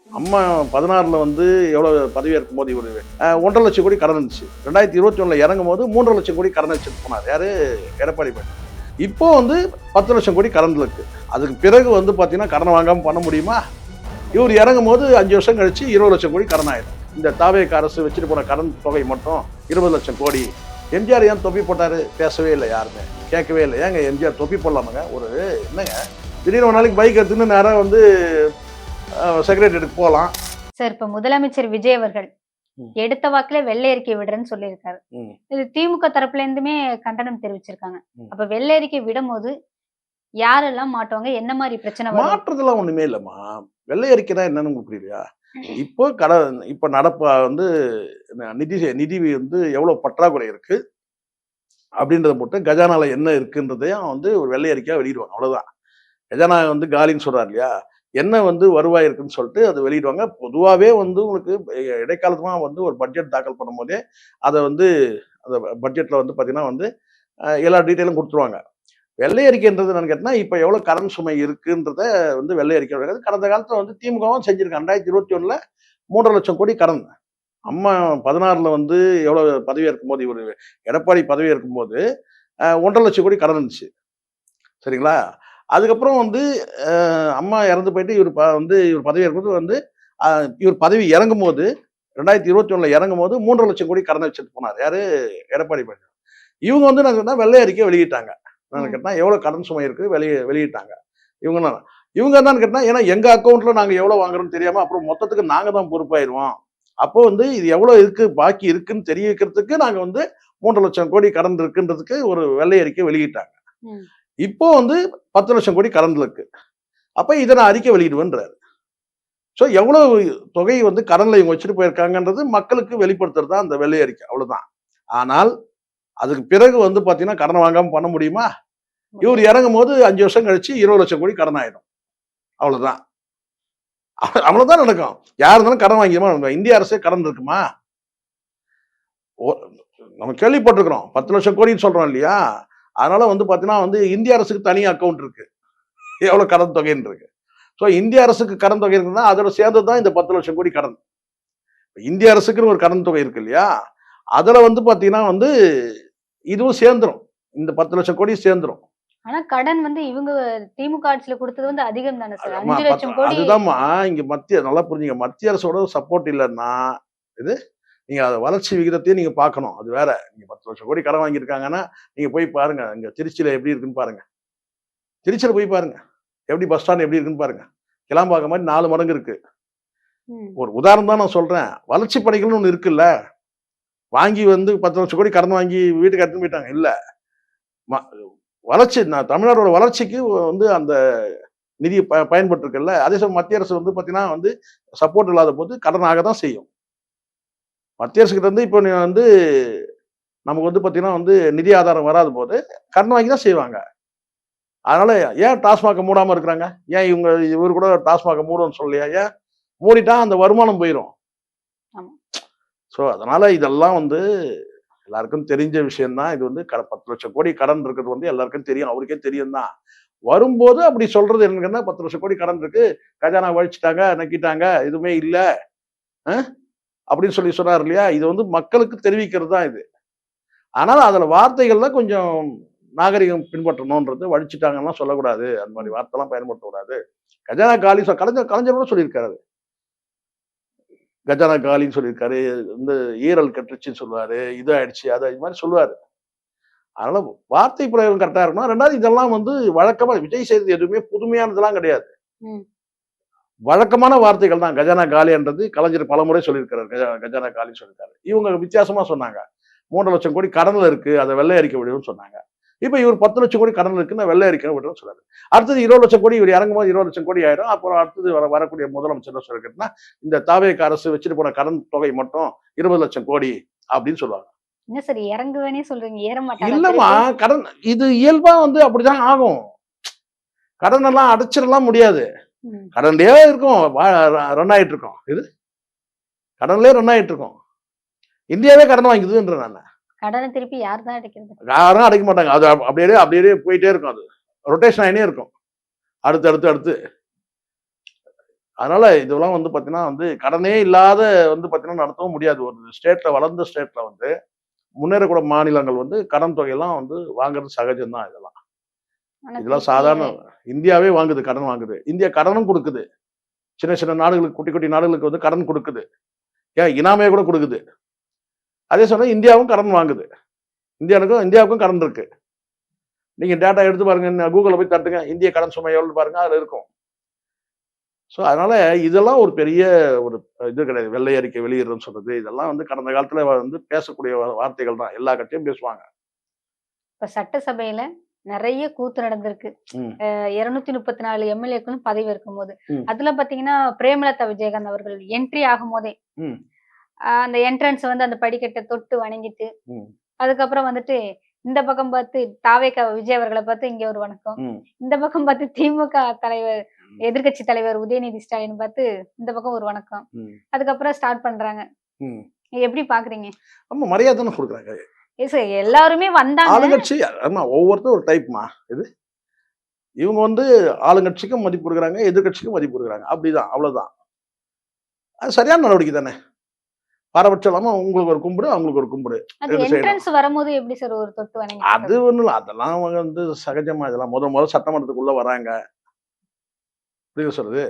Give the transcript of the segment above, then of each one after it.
அம்மா 16ல் வந்து எவ்வளோ பதவியேற்கும் போது இவர் 1,50,000 கோடி கடன் இருந்துச்சு. 2021ல் இறங்கும் போது 3,50,000 கோடி கடன் வச்சுட்டு போனார். யாரு? எடப்பாடி பழனிசாமி. இப்போ வந்து 10,00,000 கோடி கடன் இருக்கு. அதுக்கு பிறகு வந்து பார்த்தீங்கன்னா கடன் வாங்காம பண்ண முடியுமா? இவர் இறங்கும் போது 5 வருஷம் கழிச்சு 20,00,000 கோடி கடன் ஆயிடும். இந்த தாவேக அரசு வச்சுட்டு போன கடன் தொகை மட்டும் 20,00,000 கோடி. எம்ஜிஆர் ஏன் தொப்பி போட்டாரு? பேசவே இல்லை, யாருமே கேட்கவே இல்லை. ஏங்க எம்ஜிஆர் தொப்பி போடலாமாங்க? ஒரு என்னங்க திடீர்னு ஒரு நாளைக்கு பைக் எடுத்துன்னு நேரம் வந்து செக்ரட்டரியேட்டுக்கு போகலாம். சார், இப்ப முதலமைச்சர் விஜய் அவர்கள் எடுத்த வாக்குல வெள்ளை அறிக்கை விடுறேன்னு சொல்லியிருக்காரு. இது திமுக தரப்புல இருந்துமே கண்டனம் தெரிவிச்சிருக்காங்க. அப்ப வெள்ளை அறிக்கை விடும் போது யாரெல்லாம் மாட்டுவாங்க, என்ன மாதிரி பிரச்சனை வரும்? மாற்றதெல்லாம் ஒண்ணுமே இல்லம்மா. வெள்ளை அறிக்கைனா என்னன்னு உங்களுக்கு புரியலையா? இப்போ இப்ப வந்து நிதி வந்து எவ்வளவு பற்றாக்குறை இருக்கு அப்படின்றத மட்டும் கஜானால என்ன இருக்குன்றதையும் வந்து ஒரு வெள்ளை அறிக்கையா வெளியிடுவாங்க. அவ்வளவுதான். கஜானா வந்து காலின்னு சொல்றாரு இல்லையா? என்ன வந்து வருவாய் இருக்குன்னு சொல்லிட்டு அதை வெளியிடுவாங்க. பொதுவாகவே வந்து உங்களுக்கு இடைக்காலமா வந்து ஒரு பட்ஜெட் தாக்கல் பண்ணும்போதே அதை வந்து அந்த பட்ஜெட்ல வந்து பார்த்தீங்கன்னா வந்து எல்லா டீட்டெயிலும் கொடுத்துருவாங்க. வெள்ளை அறிக்கைன்றது என்னன்னு கேட்டால் இப்போ எவ்வளோ கடன் சுமை இருக்குன்றத வந்து வெள்ளை அறிக்கை கிடையாது. கடந்த காலத்தில் வந்து திமுகவும் செஞ்சிருக்காங்க. 2021ல் 3,00,000 கோடி கடன். அம்மா 16ல் வந்து எவ்வளோ பதவியேற்கும் போது இவர் எடப்பாடி பதவியேற்கும் போது 1,50,000 கோடி கடன் இருந்துச்சு. சரிங்களா? அதுக்கப்புறம் வந்து அம்மா இறந்து போயிட்டு இவர் பதவி இறங்கும்போது வந்து இவர் பதவி இறங்கும் போது 2021ல் இறங்கும் போது 3,00,000 கோடி கடன் வச்சுட்டு போனார். யாரு? எடப்பாடி பழனிசாமி. இவங்க வந்து நான் வெள்ளை அறிக்கை வெளியிட்டாங்க. நான் கேட்டேன் எவ்வளவு கடன் சுமை இருக்கு வெளியிட்டாங்க. இவங்க என்னன்னு கேட்டா, ஏன்னா எங்க அக்கௌண்ட்ல நாங்க எவ்வளவு வாங்குறோம்னு தெரியாம அப்புறம் மொத்தத்துக்கு நாங்க தான் பொறுப்பாயிருவோம். அப்போ வந்து இது எவ்வளவு இருக்கு பாக்கி இருக்குன்னு தெரிய வைக்கிறதுக்கு நாங்க வந்து 3,00,000 கோடி கடன் இருக்குன்றதுக்கு ஒரு வெள்ளை அறிக்கை வெளியிட்டாங்க. இப்போ வந்து 10,00,000 கோடி கடன் இருக்கு. அப்ப இதை நான் அறிக்கை வெளியிடுவேன்றாரு. ஸோ எவ்வளவு தொகை வந்து கடன்ல இவங்க வச்சுட்டு போயிருக்காங்கன்றது மக்களுக்கு வெளிப்படுத்துறது தான் அந்த வெள்ளை அறிக்கை. அவ்வளவுதான். ஆனால் அதுக்கு பிறகு வந்து பாத்தீங்கன்னா கடன் வாங்காம பண்ண முடியுமா? இவர் இறங்கும் போது 5 வருஷம் கழிச்சு 20,00,000 கோடி கடன் ஆயிடும். அவ்வளவுதான். அவ்வளவுதான் நடக்கும். யார் இருந்தாலும் கடன் வாங்கிடுமா? இந்திய அரசே கடன் இருக்குமா? நம்ம கேள்விப்பட்டிருக்கிறோம். 10,00,000 கோடின்னு சொல்றோம் இல்லையா? அதனால வந்து பாத்தீங்கன்னா வந்து இந்திய அரசுக்கு தனி அக்கௌண்ட் இருக்கு. எவ்வளவு கடன் தொகைன்னு இருக்கு. ஸோ இந்திய அரசுக்கு கடன் தொகை இருக்குன்னா அதோட சேர்ந்ததுதான் இந்த 10,00,000 கோடி கடன். இந்திய அரசுக்குன்னு ஒரு கடன் தொகை இருக்கு இல்லையா? அதுல வந்து பாத்தீங்கன்னா வந்து இதுவும் சேர்ந்துரும். இந்த 10,00,000 கோடி சேர்ந்துரும். ஆனா கடன் வந்து இவங்க திமுக ஆட்சியில கொடுத்தது வந்து அதிகம் தானே சார்? 5,00,000 கோடி. அதுதான்மா இங்க நல்லா புரிஞ்சுங்க. மத்திய அரசோட சப்போர்ட் இல்லைன்னா இது நீங்க வளர்ச்சி விகிதத்தையும் நீங்க பார்க்கணும். அது வேற. நீங்க 10,00,000 கோடி கடன் வாங்கியிருக்காங்கன்னா நீங்க போய் பாருங்க. இங்க திருச்சியில எப்படி இருக்குன்னு பாருங்க. திருச்சியில போய் பாருங்க. எப்படி பஸ் ஸ்டாண்ட் எப்படி இருக்குன்னு பாருங்க. கிளாம்பாக்கம் மாதிரி 4 மடங்கு இருக்கு. ஒரு உதாரணம் தான் நான் சொல்றேன். வளர்ச்சி பணிகள்னு ஒண்ணு இருக்குல்ல. வாங்கி வந்து 10,00,000 கோடி கடன் வாங்கி வீட்டுக்கு எடுத்துட்டு போயிட்டாங்க. இல்ல. வளர்ச்சி தமிழ்நாடோட வளர்ச்சிக்கு வந்து அந்த நிதி பயன்பட்டு இருக்குல்ல. அதே சமயம் மத்திய அரசு வந்து பாத்தீங்கன்னா வந்து சப்போர்ட் இல்லாத போது கடனாக தான் செய்யும். மத்திய அரசு கிட்ட இருந்து இப்போ வந்து நமக்கு வந்து பாத்தீங்கன்னா வந்து நிதி ஆதாரம் வராத போது கடன் வாங்கி தான் செய்வாங்க. அதனால ஏன் டாஸ்மாக மூடாம இருக்கிறாங்க? ஏன் இவரு கூட டாஸ்மாக மூடணும்னு சொல்லலையா? ஏன் மூடிட்டா அந்த வருமானம் போயிடும். ஸோ அதனால இதெல்லாம் வந்து எல்லாருக்கும் தெரிஞ்ச விஷயம் தான். இது வந்து 10,00,000 கோடி கடன் இருக்கிறது வந்து எல்லாருக்கும் தெரியும். அவருக்கே தெரியும் தான். வரும்போது அப்படி சொல்றது என்னன்னா 10,00,000 கோடி கடன் இருக்கு, கஜானா வழிச்சிட்டாங்க, நக்கிட்டாங்க, எதுவுமே இல்லை அப்படின்னு சொன்னார் இல்லையா? இது வந்து மக்களுக்கு தெரிவிக்கிறது தான் இது. ஆனால் அதுல வார்த்தைகள்ல கொஞ்சம் நாகரிகம் பின்பற்றணும்ன்றது. வழிச்சிட்டாங்கன்னா சொல்லக்கூடாது. அந்த மாதிரி வார்த்தைலாம் பயன்படுத்தக்கூடாது. கஜானா காலி கலைஞர் கூட சொல்லியிருக்காரு. கஜானா காலின்னு சொல்லியிருக்காரு. இந்த ஈரல் கட்டுச்சுன்னு சொல்லுவாரு. இது ஆயிடுச்சு இது மாதிரி சொல்லுவாரு. அதனால வார்த்தை பிரயோகம் கரெக்டா இருக்கணும். 2வது இதெல்லாம் வந்து வழக்கமா விஜய் செய்தது எதுவுமே புதுமையானதெல்லாம் கிடையாது. வழக்கமான வார்த்தைகள் தான். கஜானா காலின்றது கலைஞர் பலமுறை சொல்லியிருக்காரு. கஜானா காலின்னு சொல்லியிருக்காரு. இவங்க வித்தியாசமா சொன்னாங்க. 3,00,000 கோடி கடன்ல இருக்கு, அதை வெள்ளை அறிக்கை விடுன்னு சொன்னாங்க. இப்ப இவர் 10,00,000 கோடி கடன் இருக்குன்னு வெள்ளை அறிக்கை விடுன்னு சொல்றாரு. அடுத்தது 20,00,000 கோடி இவர் இறங்கும் போது 20,00,000 கோடி ஆயிடும். அப்புறம் அடுத்தது வரக்கூடிய முதலமைச்சர் என்ன சொல்லிருக்குன்னா, இந்த தாவேக அரசு வச்சுட்டு போன கடன் தொகை மட்டும் 20,00,000 கோடி அப்படின்னு சொல்லுவாங்க. என்ன சரி இறங்குவேனே சொல்றீங்க, ஏற மாட்டாங்க? இல்லம்மா, கடன் இது இயல்பா வந்து அப்படிதான் ஆகும். கடன் எல்லாம் அடைச்சிடலாம் முடியாது. கடன்லயே இருக்கும், ரன் ஆயிட்டு இருக்கும். இது கடன்லயே ரன் ஆயிட்டு இருக்கும். இந்தியாவே கடன் வாங்கிதுன்ற நான். கடனை திருப்பி யார் தான் அடைக்கிறது? யாரும் அடைக்க மாட்டாங்க. அது அப்படியே போயிட்டே இருக்கும். அது ரொட்டேஷன் ஆயினே இருக்கும். அடுத்து அதனால இதெல்லாம் வந்து பார்த்தீங்கன்னா வந்து கடனே இல்லாத வந்து பார்த்தீங்கன்னா நடத்தவும் முடியாது. ஒரு ஸ்டேட்ல வளர்ந்த ஸ்டேட்ல வந்து முன்னேறக்கூட மாநிலங்கள் வந்து கடன் தொகையெல்லாம் வந்து வாங்குறது சகஜம் தான் இதெல்லாம். ஆனா இதெல்லாம் திருப்பி சாதாரண இந்தியாவே வாங்குது, கடன் வாங்குது. இந்தியா கடனும் குடுக்குது. சின்ன சின்ன நாடுகளுக்கு, குட்டி குட்டி நாடுகளுக்கு வந்து கடன் குடுக்குது. ஏன் இனாமே கூட குடுக்குது. அதே சமயம் இந்தியாவும் கடன் வாங்குது. இந்தியாவுக்கும் கடன் இருக்கு. நீங்க டேட்டா எடுத்து பாருங்க. Googleல போய் தட்டுங்க. இந்திய கடன் சுமை எவ்வளவுன்னு பாருங்க. அதுல இருக்கும். ஸோ அதனால இதெல்லாம் ஒரு பெரிய ஒரு இது கிடையாது. வெள்ளை அறிக்கை வெளியிடுறதுன்னு சொல்றது. இதெல்லாம் வந்து கடந்த காலத்துல வந்து பேசக்கூடிய வார்த்தைகள் தான். எல்லா கட்சியும் பேசுவாங்க. இப்ப சட்டசபையில நிறைய கூத்து நடந்திருக்கு. ம். 234 எம்எல்ஏக்களும் பதவி இருக்கும்போது. ம். அதுல பாத்தீங்கன்னா, பிரேமலதா விஜயகாந்த் அவர்கள் என்ட்ரி ஆகும்போதே, ம். அந்த என்ட்ரன்ஸ் வந்து அந்த படிக்கட்ட தொட்டு வணங்கிட்டு, ம். அதுக்கப்புறம் வந்துட்டு இந்த பக்கம் பார்த்து தாவேகா விஜய் அவர்கள பார்த்து இங்க ஒரு வணக்கம். ம். இந்த பக்கம் பார்த்து திமுக தலைவர், எதிர்க்கட்சி தலைவர் உதயநிதி ஸ்டாலின் பார்த்து இந்த பக்கம் ஒரு வணக்கம். ம். அதுக்கப்புறம் ஸ்டார்ட் பண்றாங்க. ம். எப்படி பாக்குறீங்க? ஆமா மரியாதை தானே குடுக்குறாங்க. எல்லாருமே வந்தாங்க. ஆளுங்கட்சி ஆமா ஒவ்வொருத்தரும் ஒரு டைப்மா இது. இவங்க வந்து ஆளுங்கட்சிக்கும் மதிப்பு குடுக்குறாங்க, எதிர்க்கட்சிக்கும் மதிப்பு குடுக்குறாங்க. அப்படிதான் அவ்வளவுதான். அது சரியான நடவடிக்கை தானே. பாரபட்சம் இல்லாம உங்களுக்கு ஒரு கும்பிடு, அவங்களுக்கு ஒரு கும்பிடு. அது 2 செய்யணும். என்ட்ரன்ஸ் வரும்போது எப்படி சார் ஒரு தொட்டு அது வணங்கிட்டு? ஒண்ணும் இல்ல. அதெல்லாம் அவங்க வந்து சகஜமா இதெல்லாம் முதல் சட்டமன்றத்துக்குள்ள வராங்க. புரியுதா சொல்றது?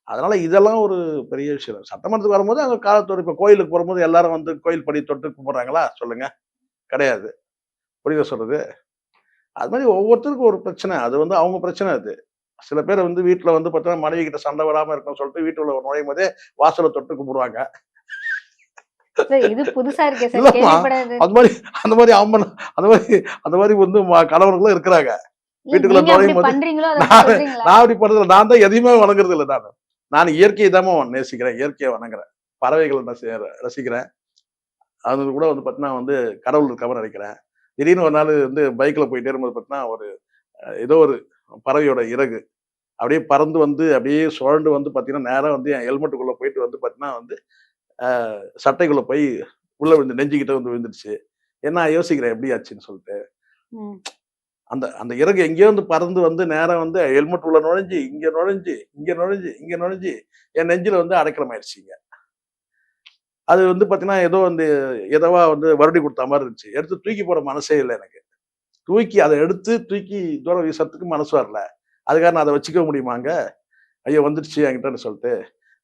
அதனால இதெல்லாம் ஒரு பெரிய விஷயம். சட்டமன்றத்துக்கு வரும்போது அங்க காவல்துறை இப்ப கோயிலுக்கு போகும்போது எல்லாரும் வந்து கோயில் படி தொட்டு கும்பிடுறாங்களா? சொல்லுங்க. கிடையாது. புரியுதா சொல்றது? அது மாரி ஒவ்வொருத்தருக்கும் ஒரு பிரச்சனை. அது வந்து அவங்க பிரச்சனை அது. சில பேர் வந்து வீட்ல வந்து பார்த்தீங்கன்னா, மனைவி கிட்ட சண்டை வராம இருக்கணும்னு சொல்லிட்டு வீட்டுக்குள்ள நுழையும்போதே வாசல்ல தொட்டு கும்பிடுவாங்க. சார் இது புதுசா இருக்கே சார். இல்லம்மா. கேள்விப்படாதது. அது மாரி அந்த மாரி அம்மன் அந்த மாரி அந்த மாரி வந்து கணவர்களும் இருக்கிறாங்க. இல்ல வீட்டுக்குள்ள நீங்க அப்படி நுழையும்போது பண்றீங்களோ அத நான் சொல்றீங்களா? நான் அப்படி பண்றதில்ல. நான் தான் எதையுமே வணங்குறது இல்ல நானு. நான் இயற்கையை தாம்மா நேசிக்கிறேன். இயற்கையை வணங்குறேன். பறவைகள ரசிக்கிறேன். அது கூட வந்து பார்த்தீங்கன்னா வந்து கடவுள் இருக்க மாரி நெனைக்கிறேன். திடீர்னு ஒரு நாள் வந்து பைக்ல போயிட்டே இருக்கும்போது பார்த்தீங்கன்னா, ஒரு ஏதோ ஒரு பறவையோட இறகு அப்படியே பறந்து வந்து அப்படியே சுழண்டு வந்து பார்த்தீங்கன்னா, நேரா வந்து என் ஹெல்மெட்டுக்குள்ள போயிட்டு வந்து பார்த்தீங்கன்னா வந்து, சட்டைக்குள்ள போய் உள்ள விழுந்து நெஞ்சுகிட்ட வந்து விழுந்துருச்சு. நான் யோசிக்கிறேன் எப்படி ஆச்சுன்னு சொல்லிட்டு. ம். அந்த அந்த இறகு எங்கேயோ வந்து பறந்து வந்து நேரா வந்து ஹெல்மெட் உள்ள நுழைஞ்சு, இங்க நுழைஞ்சு, இங்க நுழைஞ்சு, இங்க நுழைஞ்சு என் நெஞ்சில வந்து அடைக்கலமாயிருச்சுங்க. அது வந்து பார்த்தீங்கன்னா, ஏதோ வந்து எதவா வந்து வருடி குடுத்தா மாரி இருந்துச்சு. எடுத்து தூக்கி போட மனசே இல்ல எனக்கு. அத எடுத்து தூக்கி தூர வீசறதுக்கு மனசு வரல. அதுக்காக நான் அத வச்சுக்க முடியுமாங்க? ஐயோ! வந்துடுச்சு என்கிட்டன்னு சொல்லிட்டு.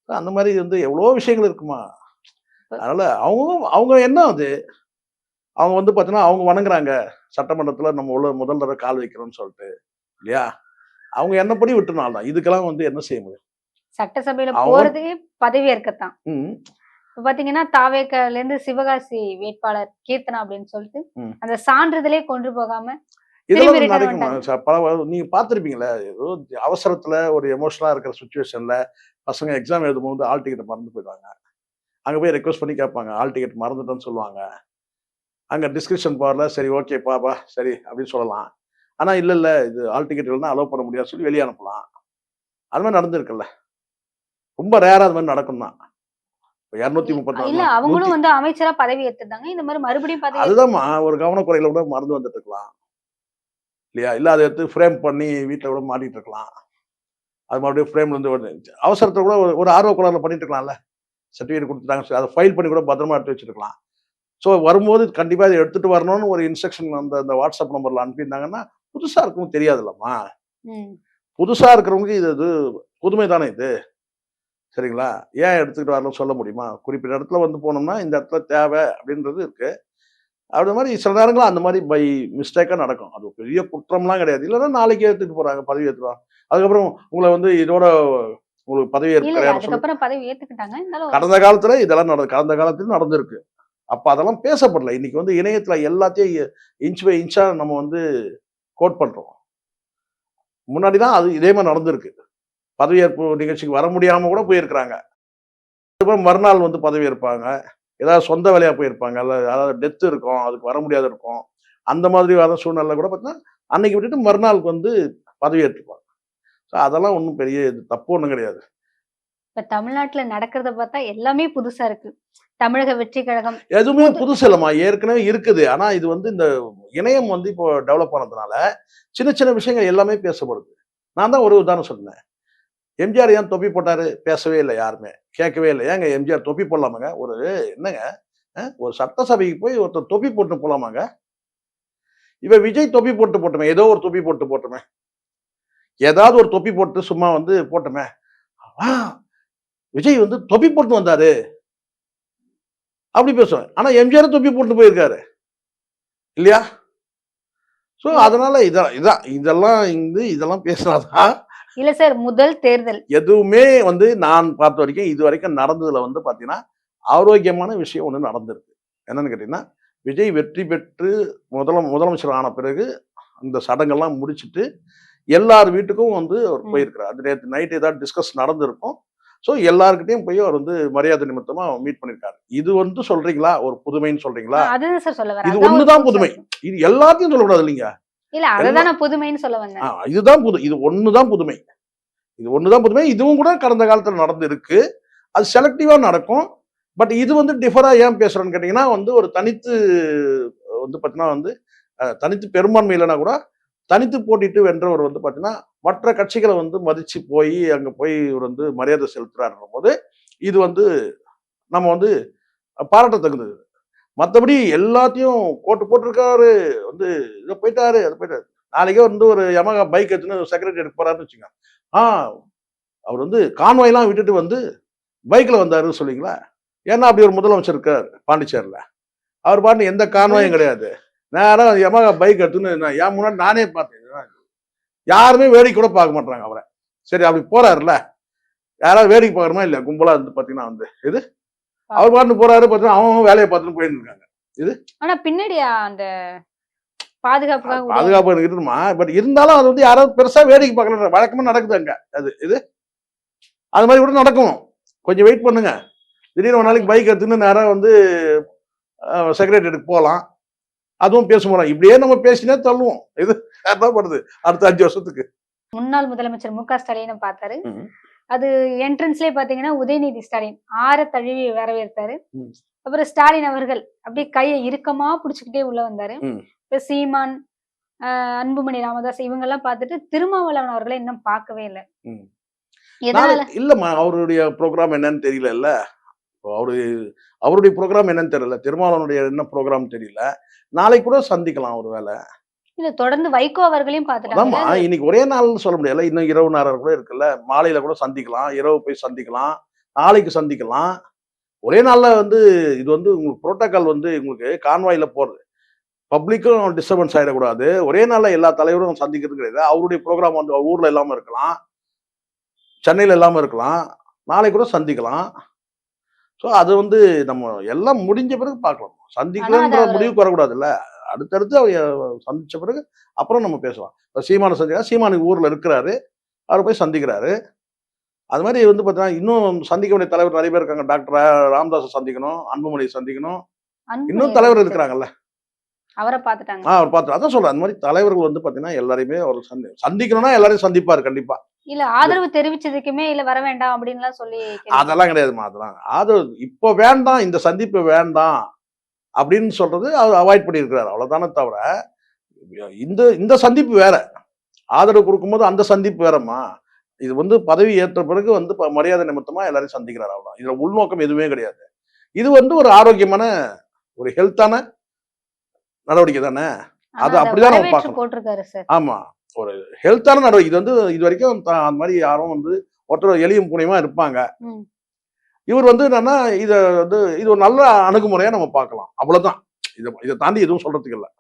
அந்த மாரி வந்து எவ்வளவோ விஷயங்கள் இருக்குமா. அதனால அவங்க எண்ணம் அது. அவங்க வந்து பார்த்தீங்கன்னா, அவங்க வணங்குறாங்க. சட்டமன்றத்துல நம்ம உள்ள முதல் தடவ கால் வைக்கிறோம்னு சொல்லிட்டு. இல்லையா? அவங்க எண்ணப்படி விட்டுறணும் தான். இதுக்கெல்லாம் வந்து என்ன செய்ய முடியும்? சட்டசபையில அவங்க போறதே பதவியேற்கத்தான். ம், இப்ப பாத்தீங்கன்னா, தாவேகால இருந்து சிவகாசி வேட்பாளர் கீர்த்தனா அப்படின்னு சொல்லிட்டு, ம். அந்த சான்றிதழே கொண்டு போகாம திரும்பி இதெல்லாம் ரிட்டர்ன் நடக்குமா? வந்துட்டாங்க. நீங்க பார்த்திருப்பீங்கள்ல. ஏதோ அவசரத்துல ஒரு எமோஷனலா இருக்கிற சிச்சுவேஷன்ல பசங்க எக்ஸாம் எழுதும்போது ஹால் டிக்கெட்ட மறந்து போயிடுவாங்க. அங்க போய் ரெக்வெஸ்ட் பண்ணி கேட்பாங்க. ஹால் டிக்கெட் மறந்துட்டேன்னு சொல்லுவாங்க. அங்க டிஸ்கிரிப்ஷன் பவர்ல சரி ஓகே பாப்பா சரி அப்படின்னு சொல்லலாம். ஆனா இல்ல இது ஹால் டிக்கெட் இல்லன்னா அலோவ் பண்ண முடியாதுன்னு சொல்லி வெளிய அனுப்பலாம். அது மாரி நடந்திருக்குல்ல. ரொம்ப ரேரா அது மாரி நடக்கும் தான். இப்ப இல்ல 234 100 அவங்களும் வந்து அமைச்சரா பதவி ஏத்துட்டாங்க. இந்த மாரி மறுபடியும் பதவி அதுதான்மா ஒரு கவனக்குறையில கூட மறந்து வந்துட்டு இருக்கலாம். இல்லையா? இல்ல அத எடுத்து ஃப்ரேம் பண்ணி வீட்ல கூட மாட்டிட்டு இருக்கலாம். அது மறுபடியும் ஃப்ரேம்ல இருந்து அவசரத்துல கூட ஒரு ஆர்வ கோளாறுல பண்ணிட்டு இருக்கலாம்ல. சர்டிஃபிகேட் குடுத்துட்டாங்க. அத ஃபைல் பண்ணி கூட பத்திரமா எடுத்து வச்சிருக்கலாம். ஸோ வரும்போது கண்டிப்பா இத எடுத்துட்டு வரணும்னு ஒரு இன்ஸ்ட்ரக்ஷன் அந்த அந்த வாட்ஸ்அப் நம்பர்ல அனுப்பியிருந்தாங்கன்னா, புதுசா இருக்கவும் தெரியாதுல்லம்மா. ம். புதுசா இருக்கிறவங்களுக்கு இது இது புதுமை தானே இது. சரிங்களா? ஏன் எடுத்துக்கிட்டு வரலன்னு சொல்ல முடியுமா? குறிப்பிட்ட இடத்துல வந்து போனோம்னா, இந்த இடத்துல தேவை அப்படின்றது இருக்கு. அது மாரி சில நேரங்கள்ல அந்த மாரி பை மிஸ்டேக்கா நடக்கும். அது ஒரு பெரிய குற்றம்லாம் கிடையாது. இல்லன்னா நாளைக்கு ஏத்துட்டு போறாங்க. பதவி ஏத்துருவாங்க. அதுக்கப்புறம் உங்கள வந்து இதோட உங்களுக்கு பதவி ஏற்பு இல்ல கிடையாதுன்னு சொல்லி அதுக்கப்புறம் பதவி ஏத்துக்கிட்டாங்க. இருந்தாலும் கடந்த காலத்துல இதெல்லாம் கடந்த காலத்திலும் நடந்திருக்கு. அப்ப அதெல்லாம் பேசப்படல. இன்னைக்கு வந்து இணையத்துல எல்லாத்தையும் இன்ச் பை இன்ச்சா நம்ம வந்து கோட் பண்றோம். முன்னாடி தான் அது இதே மாரி நடந்திருக்கு. பதவியேற்பு நிகழ்ச்சிக்கு வர முடியாம கூட போயிருக்கிறாங்க. அதுக்கப்புறம் மறுநாள் வந்து பதவியேற்பாங்க. ஏதாவது சொந்த வேலையா போயிருப்பாங்க. அல்ல அதாவது டெத் இருக்கும். அதுக்கு வர முடியாத இருக்கும். அந்த மாதிரி வர சூழ்நிலையில கூட பார்த்தீங்கன்னா, அன்னைக்கு விட்டுட்டு மறுநாளுக்கு வந்து பதவியேற்றுப்பாங்க. ஸோ அதெல்லாம் ஒண்ணும் பெரிய இது தப்பு ஒண்ணும் கிடையாது. இப்ப தமிழ்நாட்டுல நடக்கிறத பார்த்தா எல்லாமே புதுசா இருக்கு. தமிழக வெற்றி கழகம் எதுவுமே புது புதுசு இல்லம்மா. ஏற்கனவே இருக்குது. ஆனா இது வந்து இந்த இணையம் வந்து இப்போ டெவலப் ஆனதுனால, சின்ன சின்ன விஷயங்கள் எல்லாமே பேசப்படுது. நான் தான் ஒரு உதாரணம் சொன்னேன். எம்ஜிஆர் ஏன் தொப்பி போட்டாரு? பேசவே இல்லை, யாருமே கேட்கவே இல்லை. ஏங்க எம்ஜிஆர் தொப்பி போடலாமாங்க? ஒரு என்னங்க ஒரு சட்டசபைக்கு போய் ஒருத்தர் தொப்பி போட்டு போலாமாங்க? இவ விஜய் தொப்பி போட்டு போட்டுமே, ஏதோ ஒரு தொப்பி போட்டு போட்டுமே, ஏதாவது ஒரு தொப்பி போட்டு சும்மா வந்து போட்டுமே, ஆ, விஜய் வந்து தொப்பி போட்டு வந்தாரு அப்படி பேசுவேன். ஆனா எம்ஜிஆர் தொப்பி போட்டு போயிருக்காரு இல்லையா? சோ அதனால இதெல்லாம் பேசினாதான் இல்ல சார், முதல் தேர்தல் எதுவுமே வந்து நான் பார்த்த வரைக்கும் இது வரைக்கும் நடந்ததுல வந்து பாத்தீங்கன்னா ஆரோக்கியமான விஷயம் ஒண்ணு நடந்திருக்கு. என்னன்னு கேட்டீங்கன்னா, விஜய் வெற்றி பெற்று முதலமைச்சர் ஆன பிறகு அந்த சடங்கெல்லாம் முடிச்சிட்டு எல்லார் வீட்டுக்கும் வந்து அவர் போயிருக்கிறார். அது நேற்று நைட் ஏதாவது டிஸ்கஸ் நடந்திருக்கும். ஸோ எல்லாருக்கிட்டையும் போய் அவர் வந்து மரியாதை நிமித்தமா மீட் பண்ணியிருக்காரு. இது வந்து சொல்றீங்களா ஒரு புதுமைன்னு சொல்றீங்களா? அதுதான் சார் சொல்ல வரேன். இது அதான் ஒரு ஒண்ணுதான் புதுசா புதுமை. இருக்கு. இது எல்லாத்தையும் சொல்லக்கூடாது இல்லைங்க. இல்ல அததான் நான் புதுமைன்னு சொல்ல வந்தேன். இதுதான் இது ஒண்ணுதான் புதுமை. இது ஒண்ணுதான் புதுமை. இதுவும் கூட கடந்த காலத்துல நடந்து இருக்கு. அது செலக்டிவா நடக்கும். பட் இது வந்து டிஃபரா ஏன் பேசுறேன்னு கேட்டீங்கன்னா வந்து ஒரு தனித்து வந்து பாத்தீங்கன்னா வந்து தனித்து பெரும்பான்மை இல்லைன்னா கூட தனித்து போட்டிட்டு வென்றவர் வந்து பாத்தீங்கன்னா மற்ற கட்சிகளை வந்து மதிச்சு போய் அங்க போய் இவர் வந்து மரியாதை செலுத்துறாருன்ற போது இது வந்து நம்ம வந்து பாராட்ட தகுந்தது. மற்றபடி எல்லாத்தையும் கோட்டு போட்டிருக்காரு, வந்து இதை போயிட்டாரு அது போயிட்டாரு. நாளைக்கே வந்து ஒரு யமகா பைக் எடுத்துன்னு செக்ரட்டரி எடுக்க போறாருன்னு வச்சுங்க. அவர் வந்து கான்வாய்லாம் விட்டுட்டு வந்து பைக்ல வந்தாருன்னு சொல்லுவீங்களா? ஏன்னா அப்படி ஒரு முதலமைச்சர் இருக்கார் பாண்டிச்சேரியில. அவர் பாட்டு எந்த கான்வாயும் கிடையாது. நேரா யமகா பைக் எடுத்துன்னு என் முன்னாடி நானே பார்த்தேன். யாருமே வேடிக்கை கூட பார்க்க மாட்டாங்க அவரை. சரி அப்படி போறாருல்ல, யாராவது வேடிக்கை பார்க்கணுமா இல்லையா? கும்பலா இருந்து பாத்தீங்கன்னா வந்து இது அவர் பாட்டு போறாரு, பார்த்தீங்கன்னா அவன் வேலையை பார்த்துட்டு போயிட்டு இருக்காங்க. இது ஆனா பின்னாடி அந்த பாதுகாப்புக்காக பாதுகாப்பு இருக்கணுமா? பட் இருந்தாலும் அது வந்து யாராவது பெருசா வேடிக்கை பார்க்கல, வழக்கமா நடக்குது அங்க. அது இது அது மாதிரி கூட நடக்கும். கொஞ்சம் வெயிட் பண்ணுங்க. திடீர்னு ஒரு நாளைக்கு பைக் எடுத்துன்னு நேரம் வந்து செக்ரட்டரியேட்டுக்கு போகலாம். அதுவும் பேச போறோம். இப்படியே நம்ம பேசினே தள்ளுவோம். இது அதான் பண்ணுது அடுத்த 5 வருஷத்துக்கு. முன்னாள் முதலமைச்சர் மு.க. ஸ்டாலினை பார்த்தாரு. அது என்ட்ரன்ஸ்லயே பாத்தீங்கன்னா உதயநிதி ஸ்டாலின் ஆற தழுவி வரவேற்றாரு. அப்புறம் ஸ்டாலின் அவர்கள் அப்படியே கையை இறுக்கமா புடிச்சுக்கிட்டே உள்ள வந்தாரு. இப்ப சீமான், அன்புமணி ராமதாஸ் இவங்க எல்லாம் பார்த்துட்டு திருமாவளவன் அவர்களை இன்னும் பார்க்கவே இல்லை. இல்லம்மா, அவருடைய ப்ரோக்ராம் என்னன்னு தெரியல. அவருடைய ப்ரோக்ராம் என்னன்னு தெரியல. திருமாவளவனுடைய என்ன ப்ரோக்ராம் தெரியல. நாளைக்கு கூட சந்திக்கலாம் ஒரு வேலை. இல்ல தொடர்ந்து வைகோ அவர்களையும் பார்த்துட்டாங்க. இன்னைக்கு ஒரே நாள் சொல்ல முடியல. இன்னும் இரவு நேரம் கூட இருக்குல்ல. மாலையில கூட சந்திக்கலாம், இரவு போய் சந்திக்கலாம், நாளைக்கு சந்திக்கலாம். ஒரே நாள்ல வந்து இது வந்து உங்களுக்கு புரோட்டோகால் வந்து உங்களுக்கு கான்வாயில போறது. பப்ளிக்கும் டிஸ்டர்பன்ஸ் ஆயிடக்கூடாது. ஒரே நாள்ல எல்லா தலைவரும் சந்திக்கிறது கிடையாது. அவருடைய ப்ரோக்ராம் வந்து ஊர்ல இல்லாம இருக்கலாம், சென்னையில இல்லாம இருக்கலாம், நாளைக்கு கூட சந்திக்கலாம். ஸோ அது வந்து நம்ம எல்லாம் முடிஞ்ச பிறகு பார்க்கலாம். சந்திக்கலாம்ன்ற முடிவுக்கு வரக்கூடாதுல்ல. அடுத்தடுத்து அவர் சந்திச்ச பிறகு அப்புறம் நம்ம பேசலாம். இப்போ சீமானை சந்திக்கலாம். சீமானுக்கு ஊர்ல இருக்கிறாரு, அவர் போய் சந்திக்கிறாரு. அது மாதிரி வந்து பார்த்தீங்கன்னா இன்னும் சந்திக்க வேண்டிய தலைவர் நிறைய பேர் இருக்காங்க. டாக்டர் ராமதாஸை சந்திக்கணும், அன்புமணி சந்திக்கணும், இன்னும் தலைவர் இருக்கிறாங்கல்ல. அவரை பார்த்துட்டாங்க. அவர் பார்த்து அதான் சொல்றேன். அந்த மாதிரி தலைவர்கள் வந்து பார்த்தீங்கன்னா எல்லாரையுமே அவர் சந்திக்கணும்னா எல்லாரையும் சந்திப்பாரு கண்டிப்பா. இல்ல ஆதரவு தெரிவிச்சதுக்குமே இல்ல வர வேண்டாம் அப்படின்னு சொல்லி அதெல்லாம் கிடையாதுமா. அதெல்லாம் ஆதரவு இப்போ வேண்டாம், இந்த சந்திப்பு வேண்டாம் அப்படின்னு சொல்றது அவர் அவாய்ட் பண்ணியிருக்கிறார். அவ்வளவுதானே தவிர இந்த சந்திப்பு வேற. ஆதரவு கொடுக்கும்போது அந்த சந்திப்பு வேறம்மா. இது வந்து பதவி ஏற்ற பிறகு வந்து மரியாதை நிமித்தமா எல்லாரையும் சந்திக்கிறார். அவ்வளவுதான். இதுல உள்நோக்கம் எதுவுமே கிடையாது. இது வந்து ஒரு ஆரோக்கியமான ஒரு ஹெல்த்தான நடவடிக்கை தானே. அது அப்படிதான் நம்ம பார்க்கணும். ஆமா, ஒரு ஹெல்த்தான நடவடிக்கை. இது வந்து இது வரைக்கும் அந்த மாதிரி யாரும் வந்து ஒருத்தர் எளியும் புனியமா இருப்பாங்க. இவர் வந்து என்னன்னா இது ஒரு நல்ல அணுகுமுறையா நம்ம பார்க்கலாம். அவ்வளவுதான். இதை தாண்டி எதுவும் சொல்றதுக்கு இல்லை.